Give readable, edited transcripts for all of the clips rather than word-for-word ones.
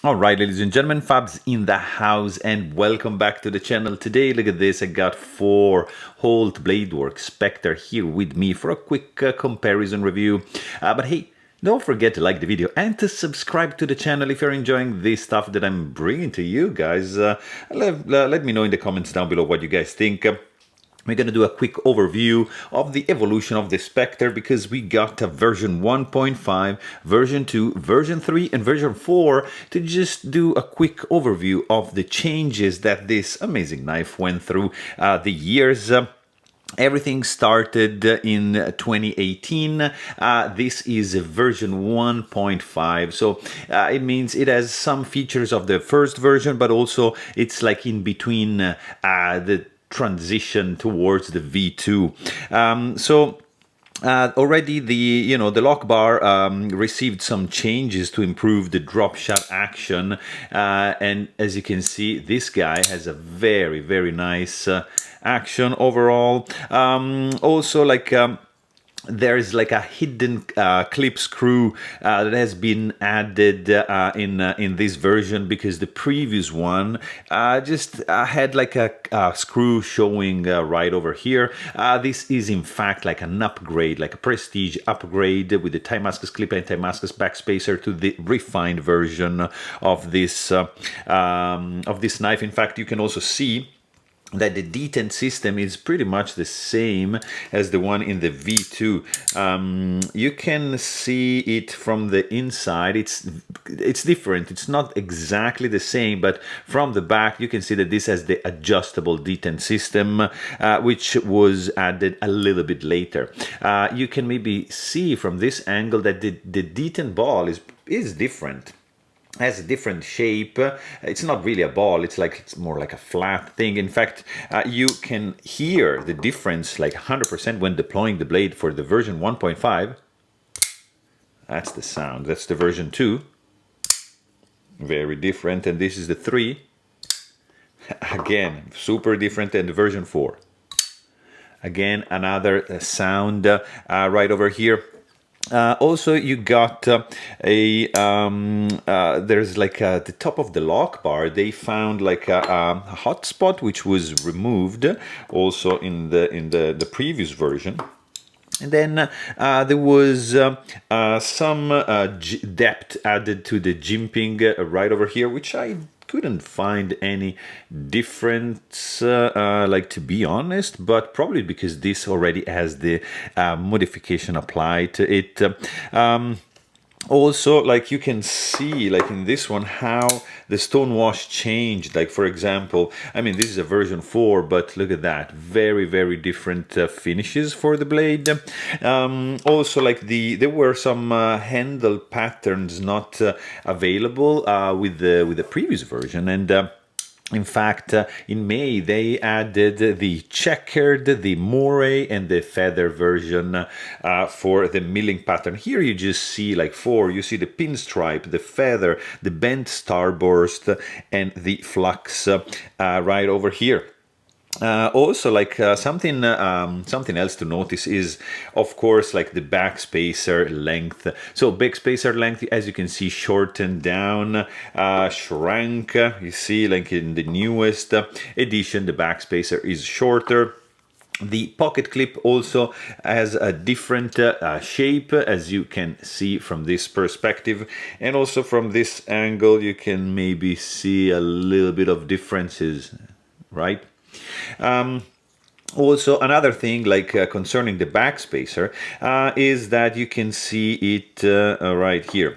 All right, ladies and gentlemen, Fabs in the house, and welcome back to the channel. Today, look at this, I got 4 Holt Bladeworks Specter here with me for a quick comparison review. But hey, don't forget to like the video and to subscribe to the channel if you're enjoying this stuff that I'm bringing to you guys. Let me know in the comments down below what you guys think. We're going to do a quick overview of the evolution of the Specter because we got a version 1.5, version 2, version 3, and version 4 to just do a quick overview of the changes that this amazing knife went through the years. Everything started in 2018. This is version 1.5, so it means it has some features of the first version, but also it's like in between the transition towards the V2. Already the lock bar received some changes to improve the drop shot action, and as you can see, this guy has a very nice action overall. Also, there's like a hidden clip screw that has been added in this version because the previous one just had like a screw showing right over here. This is in fact like an upgrade, like a prestige upgrade with the Damascus clip and Damascus backspacer to the refined version of this knife. In fact, you can also see that the detent system is pretty much the same as the one in the V2. You can see it from the inside. It's different. It's not exactly the same, but from the back you can see that this has the adjustable detent system, which was added a little bit later. You can maybe see from this angle that the detent ball is different. Has a different shape. It's not really a ball, it's more like a flat thing. In fact, you can hear the difference like 100% when deploying the blade for the version 1.5. That's the sound. That's the version 2. Very different. And this is the 3. Again, super different than the version 4. Again, another sound right over here. Also, you got there's like at the top of the lock bar, they found like a hot spot which was removed also in the previous version. And then there was some depth added to the jimping right over here, which I couldn't find any difference, like, to be honest, but probably because this already has the modification applied to it. Also, like, you can see, like in this one, how the stonewash changed. Like, for example, I mean, this is a version 4, but look at that, very different finishes for the blade. Also, like, there were some handle patterns not available with the previous version, and in fact, in May, they added the checkered, the moire, and the feather version for the milling pattern. Here you just see like 4. You see the pinstripe, the feather, the bent starburst, and the flux right over here. Also, like, something else to notice is, of course, like the backspacer length. So backspacer length, as you can see, shortened down, shrank. You see, like in the newest edition, the backspacer is shorter. The pocket clip also has a different shape, as you can see from this perspective, and also from this angle you can maybe see a little bit of differences, right? Also, another thing, like, concerning the backspacer, is that you can see it right here.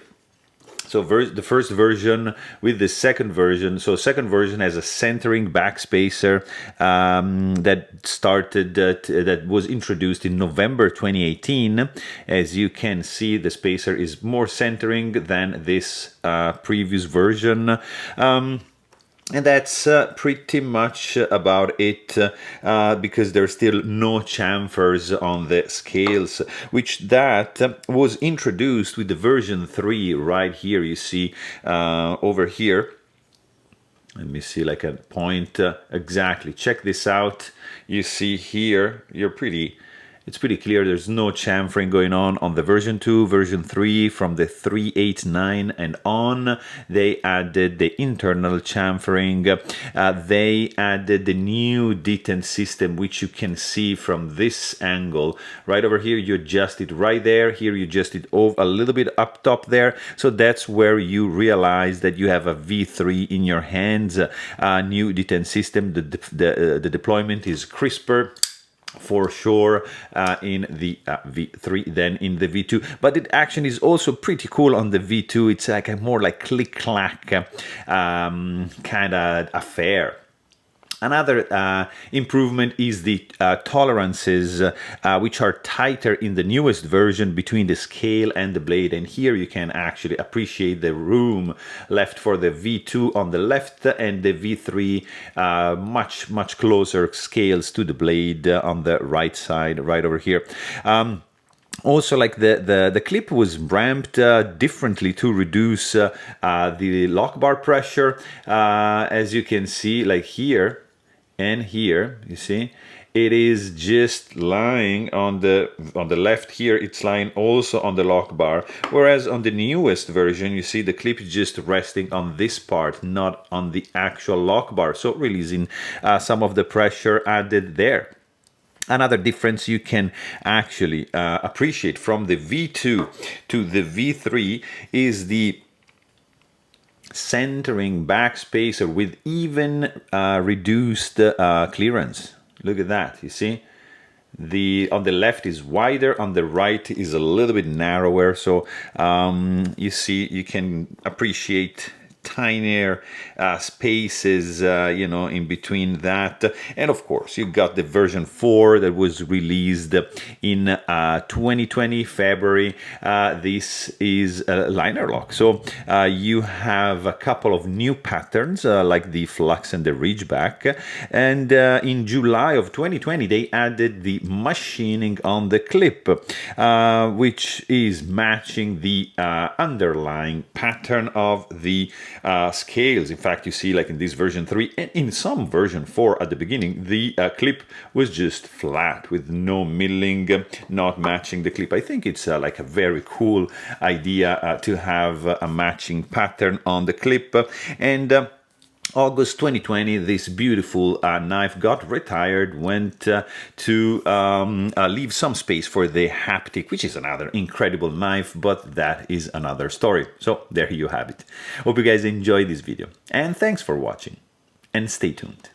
So the first version with the second version. So second version has a centering backspacer that was introduced in November 2018. As you can see, the spacer is more centering than this previous version. And that's pretty much about it, because there's still no chamfers on the scales, which that was introduced with the version 3 right here. You see over here. Let me see, like a point exactly. Check this out. You see here, you're pretty it's pretty clear there's no chamfering going on the version 2, version 3, from the 389 and on. They added the internal chamfering. They added the new detent system, which you can see from this angle. Right over here, you adjust it right there. Here, you adjust it over a little bit up top there. So that's where you realize that you have a V3 in your hands. New detent system. The deployment is crisper, for sure, in the V3 than in the V2, but it actually is also pretty cool on the V2. It's like a more like click-clack kind of affair. Another improvement is the tolerances, which are tighter in the newest version between the scale and the blade. And here you can actually appreciate the room left for the V2 on the left and the V3 much closer scales to the blade on the right side, right over here. Also, like the clip was ramped differently to reduce the lock bar pressure. As you can see, like here and here, you see, it is just lying on the left here. It's lying also on the lock bar, whereas on the newest version, you see the clip is just resting on this part, not on the actual lock bar, so releasing some of the pressure added there. Another difference you can actually appreciate from the V2 to the V3 is the centering backspacer with even reduced clearance. Look at that, you see? On the left is wider, on the right is a little bit narrower, so you see, you can appreciate tinier spaces, you know, in between that. And of course, you got the version 4 that was released in 2020 February. This is a liner lock, so you have a couple of new patterns like the flux and the ridgeback. And in July of 2020, they added the machining on the clip, which is matching the underlying pattern of the scales. In fact, you see, like in this version 3 and in some version 4 at the beginning, the clip was just flat with no milling, not matching the clip. I think it's like a very cool idea to have a matching pattern on the clip. And August 2020, this beautiful knife got retired, went to leave some space for the haptic, which is another incredible knife, but that is another story. So there you have it. Hope you guys enjoyed this video, and thanks for watching, and stay tuned.